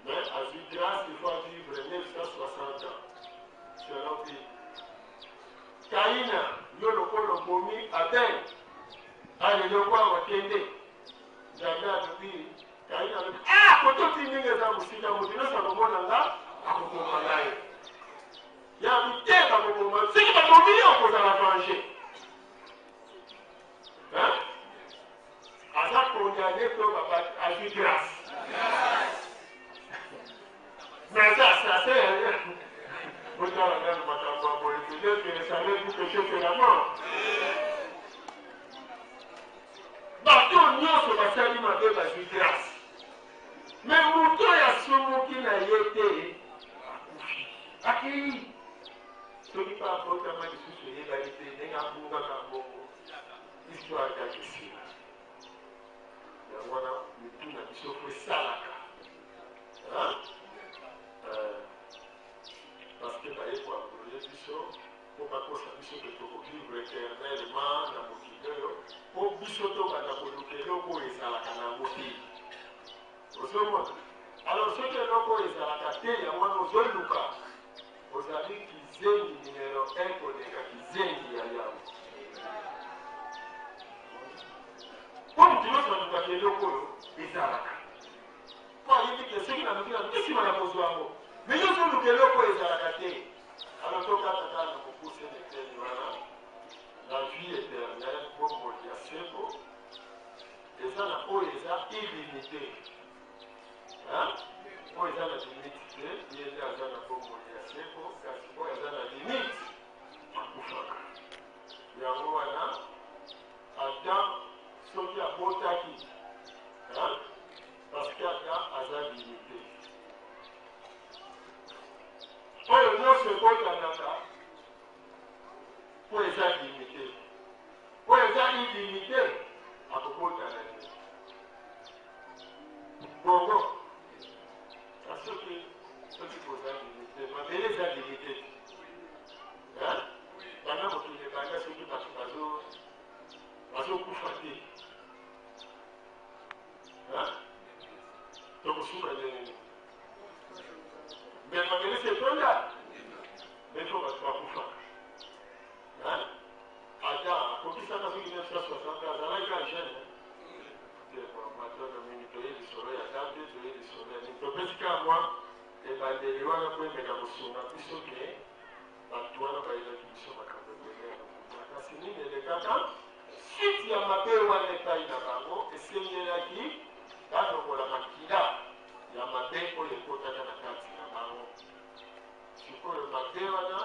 Mais à grâce, il faut vivre 960 ans. C'est l'envie. Kaina, yo le kolo bomi, Abel. Alilokwa watende jana bibi kaina kotoki ninge za musika mutino sabona nga akukoma naye ya miteka kokoma siki bakomi okoza la venger hein asa condamné to baba à grâce mais ça c'est Mais moto ya somoki na yete aki soki pa apota ma lisusu eyebali te ndenge abungaka bongo histoire kaka esila yango wana mituna biso fo esalaka parce que baye koaproye biso mpo bakosa biso ke tokovivre éternellement na mokili oyo mpo biso tobanda koluka eloko oyo ezalaka na mokili ozomona alors soki eloko oyo ezalaka te yango wana ozoluka ozali kizengi numero 1 koleka kizengi ya yawe mpo motu nyonso alukaka eloko oyo ezalaka mpo ayebi ke soki naluki nsima na kozwa yango me nyonso oluka eloko oyo ezalaka te alors tokata kaka na mokuse neteni wana la vie éternelle bomoi ya seko eza na oyo eza illimité oyo eza na limite te ye nde aza na bomoi ya seko kasi oyo aza na limite akufaka yango wana adam soki abotaki parce que adam aza limité oyo nyonso ebotanaka mpo eza limité oyo eza illimité akobotana te bongo soki koza limité mabele eza limité banda mokili ebanda soki bato bazokufa te tokosuka nini mais mabele setonda mais fo bato bakufaka ada akokisaka soki 1960 azalaki agene toye lisolo ya dambe toye lisolo ya nini topesika mwa ebandeli wana mpo emeka kosunga biso ke bato wana bayelaki biso makambo ebele kasi nini elekaka siti ya mabe wana epai na bango esengelaki balongola makila ya mabe oyo ekotaka na kati na bango sikoyo mabe wana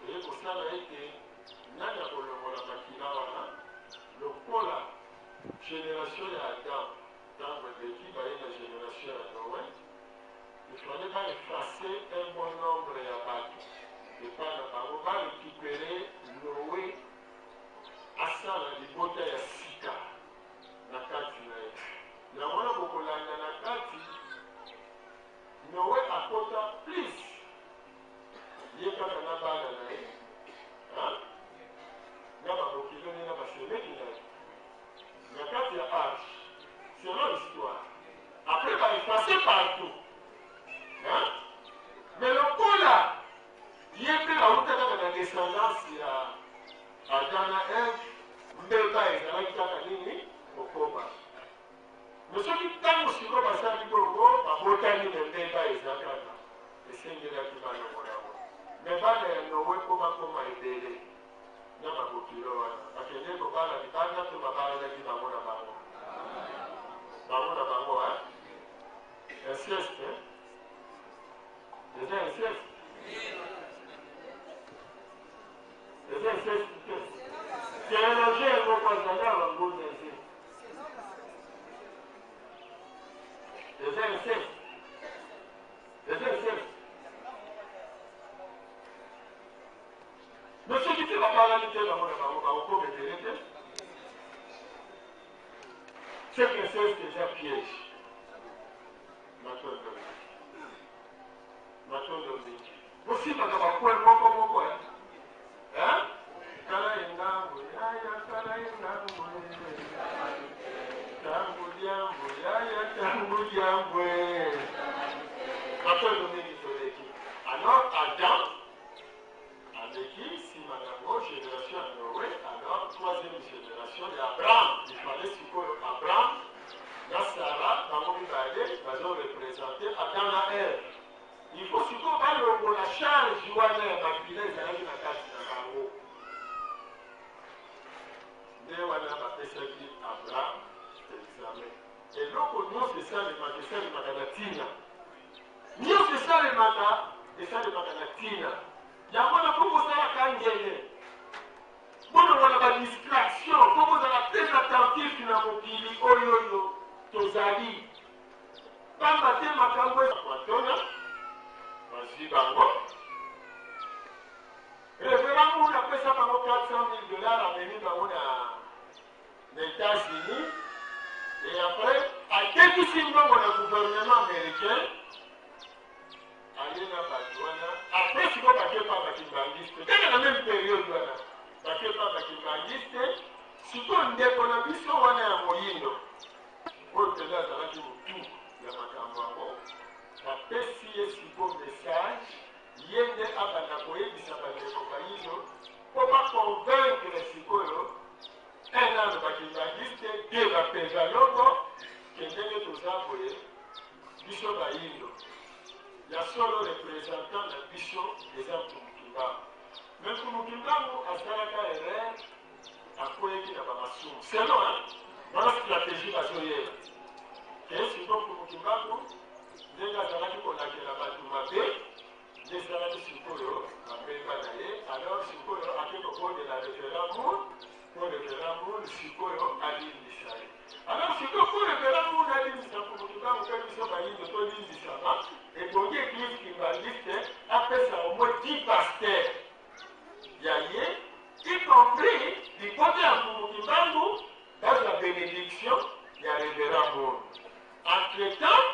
eye kosala ete nani akolongola makila wana lokola génération ya adam ntango eleki baye na génération ya noé il fallait pas effacer un bon nombre ya bato epai na bango barécupere noé asala libota ya sika na kati na ye yango wana kokolanda na kati noé akota plus ye kaka na bana na ye na babokiloni na basemeki na ye na kati ya arche selon l'histoire après baefface partout mais lokola ye mpe bauta kaka na descendance ya adam na eve mbeba ezalaki kaka nini kokoma me soki ntango siko basali bongo babotani me mbeba eza kaka esengelaki balongola yango me bana ya nowe mpo bakoma ebele na bakokilo wana bakende kobala libanda to babalaki bango na bango inceste eza inceste eza inceste te théologie yango kozala bangoza eze eza inceste eza inceste mais soki te babalaki te bango na bango bakokobetele te c'est que c'est déjà piège. Matondo mingi. Possible que bakwe moko hein? Kala ingambo yaya kala ingambo. Tangu diambo. Matondo mingi toleki. Alors Adam aleki si madame génération à Noé, alors troisième génération d'Abraham. Il fallait sikoyo Abraham na Sarah bango mibale bazo représenter Adam na Ève. Il faut sikoyo balongola charge wana ya bakila ezalaki na kati na bango. Nde wana bapesaki Abraham examen. Eloko nyonso esalemaka na ntina. Nyonso esalemaka na ntina. Yango na pour kosalaka ngele. Bono wana ba distraction, pour kozala très attentif na mokili oyo tozali. pamba te makambo ekwatona bazwi bango révérend Moon apesa bango 400 000 $ amemi bango na États-Unis et après atekisi mbongo na gouvernement américain aye na bato wana après siko bakepa bakimbangiste teke na même période wana bakepa bakimbangiste siko ndeko na biso wana ya moyindo oyo mpenza azalaki motu ya makambo yango bapesi ye siko message ye nde abanda koyebisa bandeko bayindo mpo baconvaincre sikoyo enano bakimbangiste de bapeza longo ke ndenge toza boye biso bayindo ya solo représentant na biso eza Mkumukimbangu me Mkumukimbangu asalaka erreur akweyeki na bamasumu selo wana stratégie bazoyeba ke siko Mkumukimbangu ndenge azalaki kolakela bato mabe nde ezalaki sikoyo bapemba na ye alors sikoyo ake kobondela révérend Moon po révérend Moon sikoyo alimbisa ye alors sikoyo po révérend Moon alimbisa Mkumukimbangu mpe biso bayindo tolimbisama ebongi église kimbangiste apesa au moins 10 pasteurs ya ye y compris du côté ya Mkumukimbangu dans la bénédiction ya révérend Moon entre-temps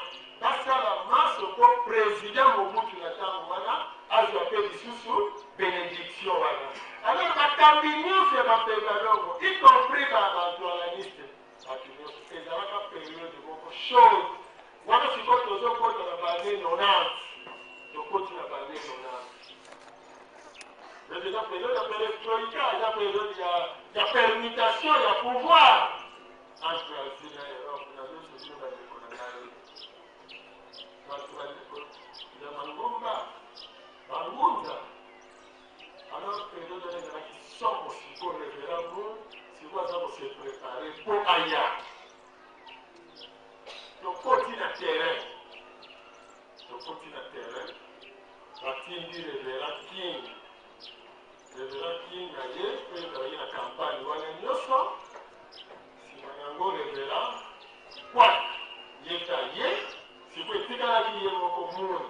basala maso po président Mobutu na ntango wana azwa mpe lisusu bénédiction wana alors bakambi nyonso ya bapeza longo y compris bajournaliste bato nyonso ezalaka période moko chose wana sikoyo tozokota na bane 90 tokoti na bane 90 eza période ya perestroïka eza période ya permutation ya pouvoir entre Asie na Europe na nyonso bino bandeko na ngai bato bandeko ya mangomba bangunda alors période wana ezalaki somo sikoyo révérend Moon sikoyo aza kose prépare mpo aya tokoti na terrain batindi révérend King na ye mpe ezalaki na campagne wana nyonso nsima yango révérend kwak yeka ye siko etikalaki ye moko Moon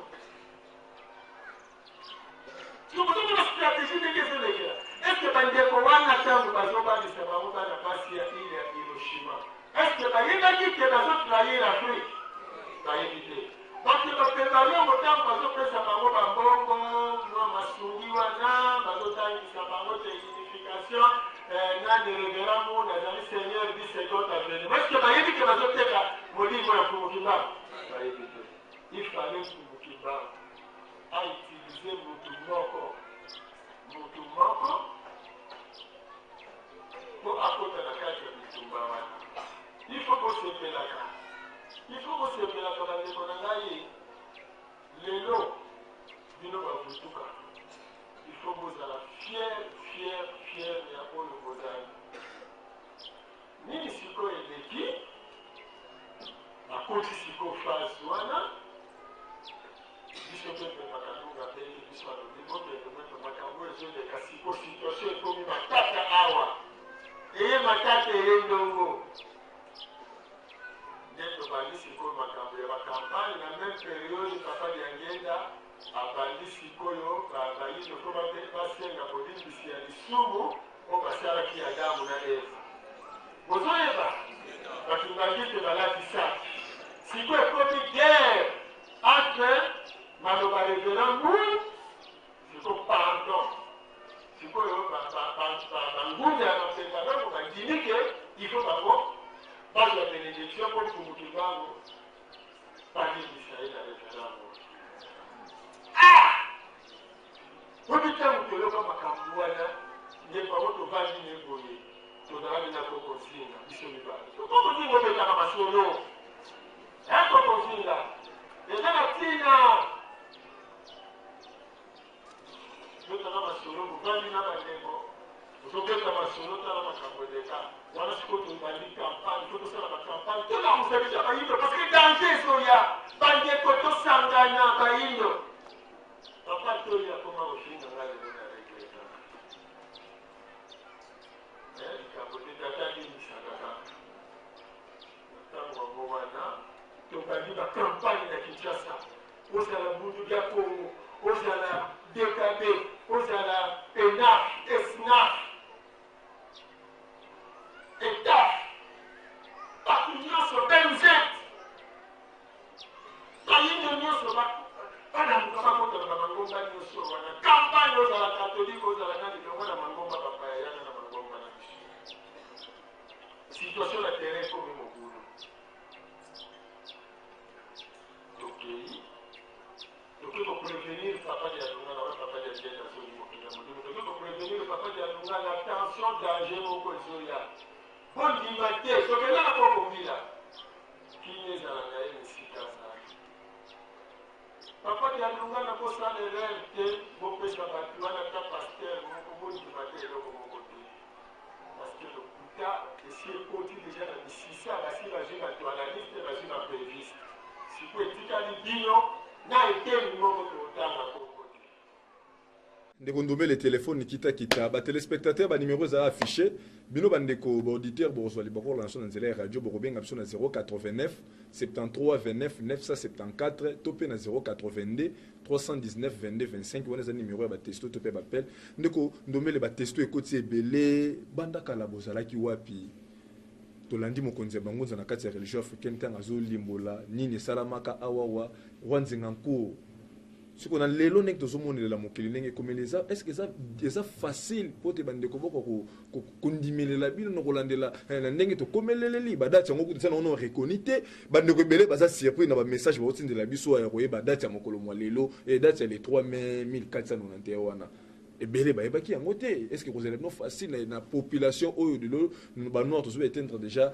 tokozomona stratégie ndenge ezolekela eske bandeko wana ntango bazobanisa bango bana basi ya ile ya Hiroshima eske bayebaki ke bazotrahir Afrique bayebi te bato bapeza longo ntango bazopesa bango bambongo mwa masungi wana bazotangisa bango te unification nani révérend Moon azali seigneur du second avenir eske bayebi ke bazoteka molimo ya Mkumukimbangu bayebi te ifale Mkumukimbangu autilize mutu moko po akota na kati ya bitumba wana ifo kosepelaka bandeko na ngai lelo bino bavutuka ifo bozala fier ya oyo bozali nini sikoyo eleki akoti sikoyo phase wana biso mpe makalunga mpe biso alobiko mpe makambo ezoleka sikoyo situation ekomi matata awa eye matata eye ndongo nde tobandi sikoyo makambo ya bakampagne na même période papa Lyangenda abandi sikoyo bayindo mpo basenga bolimbisi ya lisumu mpo basalaki Adamu na Eva bozoyeba bakimbangiste balakisa sikoyo ekomi guerre entre maloba révérend Moon siko pardon sikoyo bangunda ya bapeza bango bandimi ke ifo bango bazwa bénédiction mpo Mkumukimbangu balimbisa ye na révérend Moon po bitango toyoka makambo wana nde bango tovandi ne boye tozalaki na kokozinga biso mibale kokozinga obetaka masolo kokozinga eza na ntina totala masolo bovandi na bandeko tobeta masolo tala makambo eleka wana sikoyo tobandi campagne to tosala bacampagne tolamusabisa bayindo parce que danger ezoya bandeko tosangana bayindo papa toyo akoma koshinga nga lelo na regreta likambo te tata limbisaka kaka ntango yango wana tobandi bacampagne ozala bundu ya Congo, ozala DKB, ozala ENAC, ESNAC, ETAF, bato nyonso BMZ, bayini nyonso bana bakotola bamangomba nyonso wana kampagne ozala katolike ozala nani longo na mangomba papa ya yana na mangomba na biso situation na terrain komi mokulu toke koprevenir papa de alunga na papa de alunga na zoli mokili ya molimo toke koprevenir papa de alunga na tension danger moko ezoya bondima te soki elaka kokomila kini ezalaka ye misika zala papa de alunga na kosala erreur te bopesa bato wana ta paster moko bondima te eloko moko te parce que lokuta esi ekoti deja na bisisa basi bazwi bato analyste bazwi bapréviste siko etikali bino na eteni moko totanga kongo te ndeko ndombele telefone kita ba téléspectateur ba numéro za affiché bino bandeko ba auditeur bo reçoit liboko la nation nzela radio bo benga biso na 089 73 29 974 topé na 082 319 22 25 wana za numéro ya ba testo topé ba appel ndeko ndombele ba testo ekoti ebele banda kala bozalaki wapi tolandi mokonzi ya bango na kati ya religion africaine tanga zo limbola nini salamaka awawa wanzinga nko siko na lelo nek tozomonela mokili ndenge komeleza est-ce que ça facile pour te bandeko boko kondimelela bino no kolandela na ndenge to komeleleli badati yango kutisa na ono reconite bandeko ebele baza surpris na ba message ba otindela biso ya koyeba date ya mokolo mwa lelo et date ya le 3 mai 1491 wana ebele bayebaki yango te est-ce que kozela no facile na population oyo de lo ba noir tozo éteindre déjà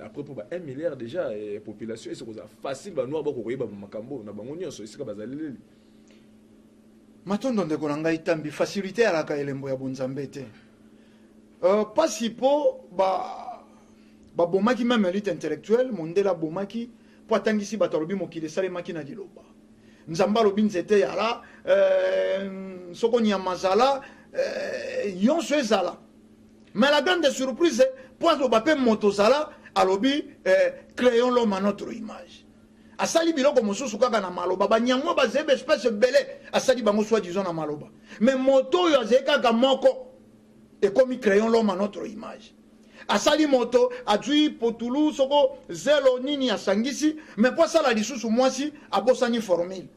après pour ba 1 milliard déjà population est-ce que ça facile ba noir bako koyeba makambo na bango nyonso esika bazaleli matondo ndeko na ngai tambi facilité alaka elembo ya bonzambe te pasi po babomaki même élite intellectuelle mondela bomaki po atangisi bato alobi mokili esalemaki na liloba nzambe alobi nzete yala soko nyama zala yonso ezala mais la grande surprise po aloba mpe moto zala alobi créons l'homme à notre image asali biloko mosusu kaka na maloba banyamwa bazebe espèce bele asali bango soit disons na maloba mais moto oyo azali kaka moko ekomi créons l'homme à notre image asali moto azwi potulu soko zelo nini asangisi mais po asala lisusu mwasi abosani formule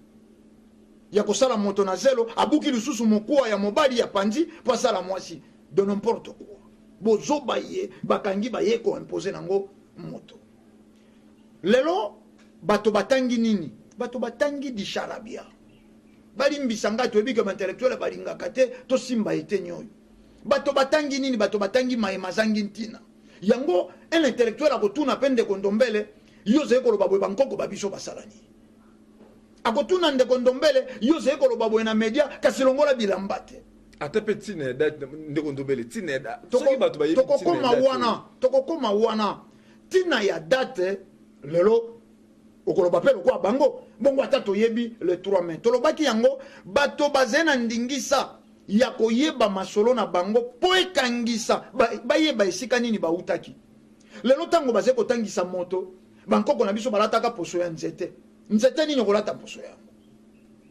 ya kosala moto na zelo abuki lisusu mokuwa ya mobali ya panzi po asala mwasi de n'importe quoi bozoba ye bakangi baye ko imposer nango moto lelo bato batangi nini bato batangi di charabia balimbisanga toyebi ke intellectuel balingaka te to simba ete nyoyo bato batangi nini bato batangi mayema zangi ntina yango un intellectuel akotuna pende kondombele yoze koloba boye bankoko babiso basalani akotuna ndeko ndombele yoze koloba boye na media kasi longola bilamba te ata pe tina date ndeko ndombele tina da tokokoma wana tina ya date lelo okoloba pe lokwa bango bongo ata toyebi le 3 mai tolobaki yango bato bazena ndingisa ya koyeba masolo na bango po ekangisa bayeba esika nini bautaki lelo tango baze kotangisa moto bankoko na biso balataka poso ya nzete nini kolata poso yango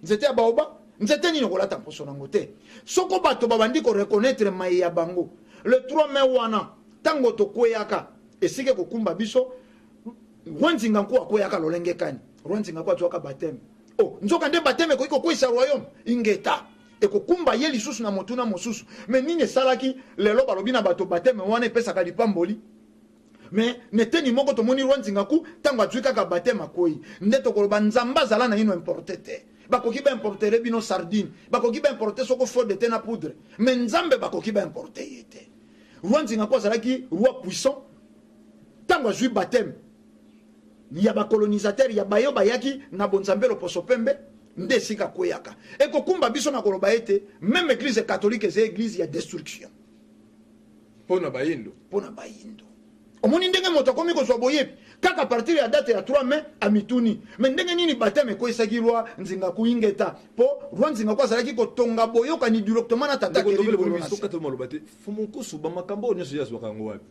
nzete ya baoba nzete nini kolata poso nango te soko bato babandi ko reconnaître mai ya bango le 3 mai wana tango tokweyaka esike kokumba biso Rwanzinga nko akoyaka lolenge kani Rwanzinga kwa tuwaka bateme nzoka nde bateme ko kwisa royaume ingeta ekokumba ye lisusu na motuna mosusu mais nini salaki lelo balobi na bato bateme wana epesaka lipamboli mais neteni moko tomoni Rwanzinga ku tango atwika ka bateme akoyi nde tokoloba nzamba zala na ino importe te bakoki ba importer bino sardine bakoki ba importer soko fond de thé na poudre mais nzambe bakoki ba importer yete Rwanzinga kwa zalaki roi puissant tango azwi bateme ya ba colonisateur ya bayo bayaki na bonzambelo poso pembe nde sika koyaka ekokumba biso na koloba ete même église catholique c'est église ya destruction pona bayindo omoni ndenge moto komi ko so boyebi kaka partir ya date ya 3 mai amituni mais ndenge nini bateme ko isaki lwa nzinga kuingeta po rwa nzinga kwa salaki ko tonga boyoka ni directement na tata ke libre ko to malobate fumu ko suba makambo nyoso ya zwa kango wapi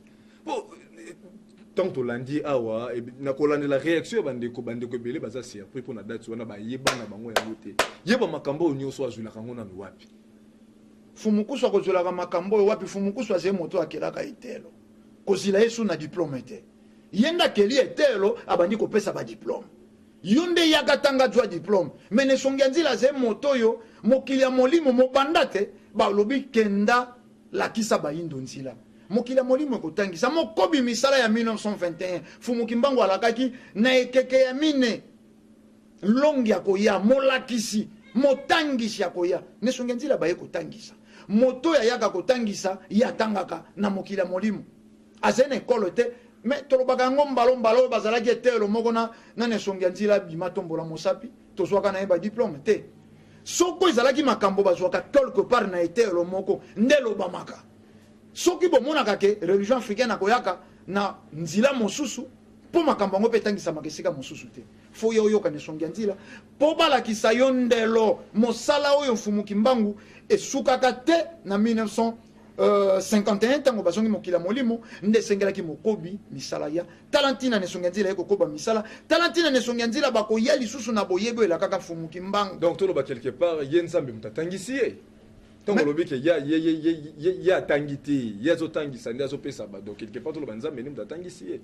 po tant tolandi awa na kolandela réaction bandeko ebele baza surpris mpona date wana bayeba na bango yango te yeba makambo oyo nyonso azwilaka ngo nanu wapi fumukusu akozwelaka makambo oyo wapi fumukusu aze moto akelaka etelo kozila yesu na diplome te ye nde akeli etelo abandi kopesa badiplome yo nde yaka tanga zwa diplome me nesongi ya nzela aze moto oyo mokili ya molimo mobanda te balobi kenda lakisa bayindo nzela mokili ya molimo ekotangisa mokobi misala ya 1921 fumuki mbango alakaki na ekeke ya mine longi ya koya molakisi motangisi ya koya nesongi ya nzela baye kotangisa moto ya yaka kotangisa ya tangaka na mokili ya molimo aze na ekolo te me tolobaka yango mbalombalo oyo bazalaki etelo moko na nesongi ya nzela bima tombola mosapi tozwaka na ye badiplome te soko ezalaki makambo bazwaka quelque part na etelo moko nde lobamaka soki bomonaka ke religion africaine akoyaka na nzela mosusu mpo makambo yango mpe etangisamaka esika mosusu te fo ye oyoka nesongi ya nzela mpo balakisa yo ndelo mosala oyo mfumuki mbangu esukaka te na 1951 ntango bazongi mokili ya molimo nde esengelaki mokobi misala ya talantina nesongi ya nzela ye kokoba misala talantina nesongi ya nzela bakoya lisusu na boyebi oyo elakaka mfumuki mbangu donc toloba quelque part ye nzambe moto atangisi ye ntango olobi ke ye atangi te ye azotangisa nde azopesa ba donc quelque part toloba nzambe nde moto atangisi ye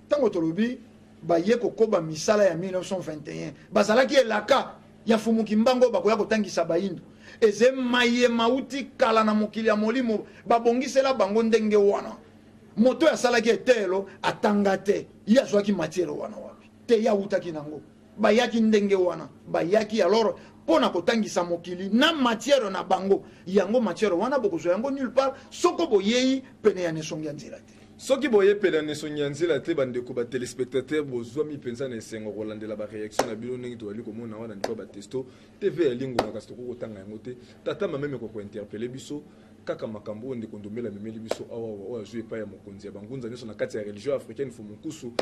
ntango tolobi baye kokoba misala ya 1921 bazalaki elaka ya fumuki mbango bakoya kotangisa bayindo eze maye mauti kala na mokili ya molimo babongisela bango ndenge wana moto asalaki etelo atanga te ye azwaki matiere wana wapi te ye awutaki nango bayaki ndenge wana bayaki alors mpona kotangisa mokili na matiere na bango yango matiere wana bokozwa yango nulle part soko boyei pene ya nesongi ya nzela te soki boye pela nesongi ya nzela te bandeko batelespectateur bozwami mpenza na esengo kolandela baréaction na bino ndenge tozali komona wana ndiko batesto tv ya lingona kasi tokoki kotanga yango te tata mameme kokointerpele biso kaka makambo oyo ndeko ndombela amemeli biso awa oyo azwi epai ya mokonzi ya bangunza nyonso na kati ya religion africaine fo mokusu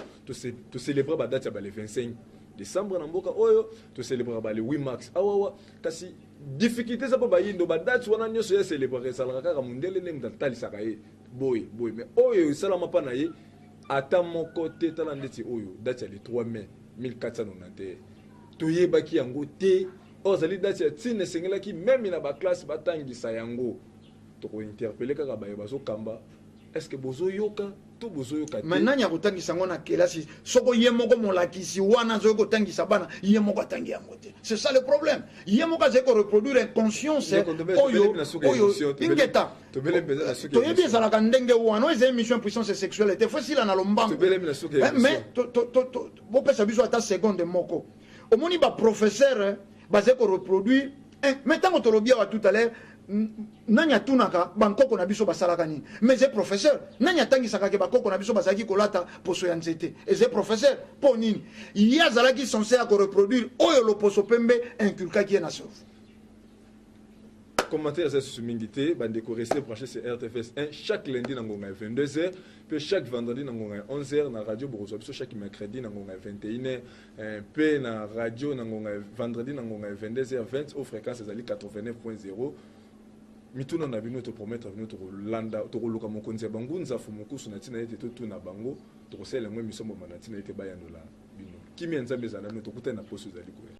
tocélébra badate ya bale 25 décembre na mboka oyo tocélébra bale 8 mars awawa kasi difficulté za mpo bayindo badate wana nyonso ya célébraka esalaka kaka mondele ndenge tatalisaka ye boye mais oyo esalama mpa na ye ata moko te tala ndeti oyo date ya le 3 mai 1491 toyebaki yango te oyo azali date ya ntina esengelaki meme na baklasse batangisa yango tokointerpele kaka baye bazokamba est ce que bozoyoka to bozoyoka te maintenant nya kotangisa ngo na kelasi soko ye moko molakisi wana zo kotangisa bana ye moko atangi yango te c'est ça le problème ye moko aze ko reproduire inconscience oyo ingeta toyebi ezalaka ndenge wana oyo eza émission puissance sexuelle te fo sila na lombango mais bopesa biso ata seconde moko omoni baprofesseur baze ko reproduire mais ntango tolobi awa tout à l'heure nani atunaka bankoko na biso basalaka nini mais ze professeur nani atangisaka ke bakoko na biso bazalaki kolata poso ya nzete eze professeur mpo nini ye azalaki censé ya koreproduire oyo loposo pembe inculkaki ye na cerveau commentaire eza susu mingi te bandeko rester branché sur RTFS 1 chaque lundi na ngonga ya 22h mpe chaque vendredi na ngonga ya 11h na radio bokozwa biso chaque mercredi na ngonga ya 21h mpe na radio na ngonga ya vendredi na ngonga ya 22h20 au fréquence ezali 89.0 mituna na bino topromettre bino tokolanda tokoluka mokonzi ya bangunza fo mokusu na ntina ete totuna bango tokosala yango émission bomana ntina ete bayandola bino kimia nzambe ezala bino tokutani na poso ezali koya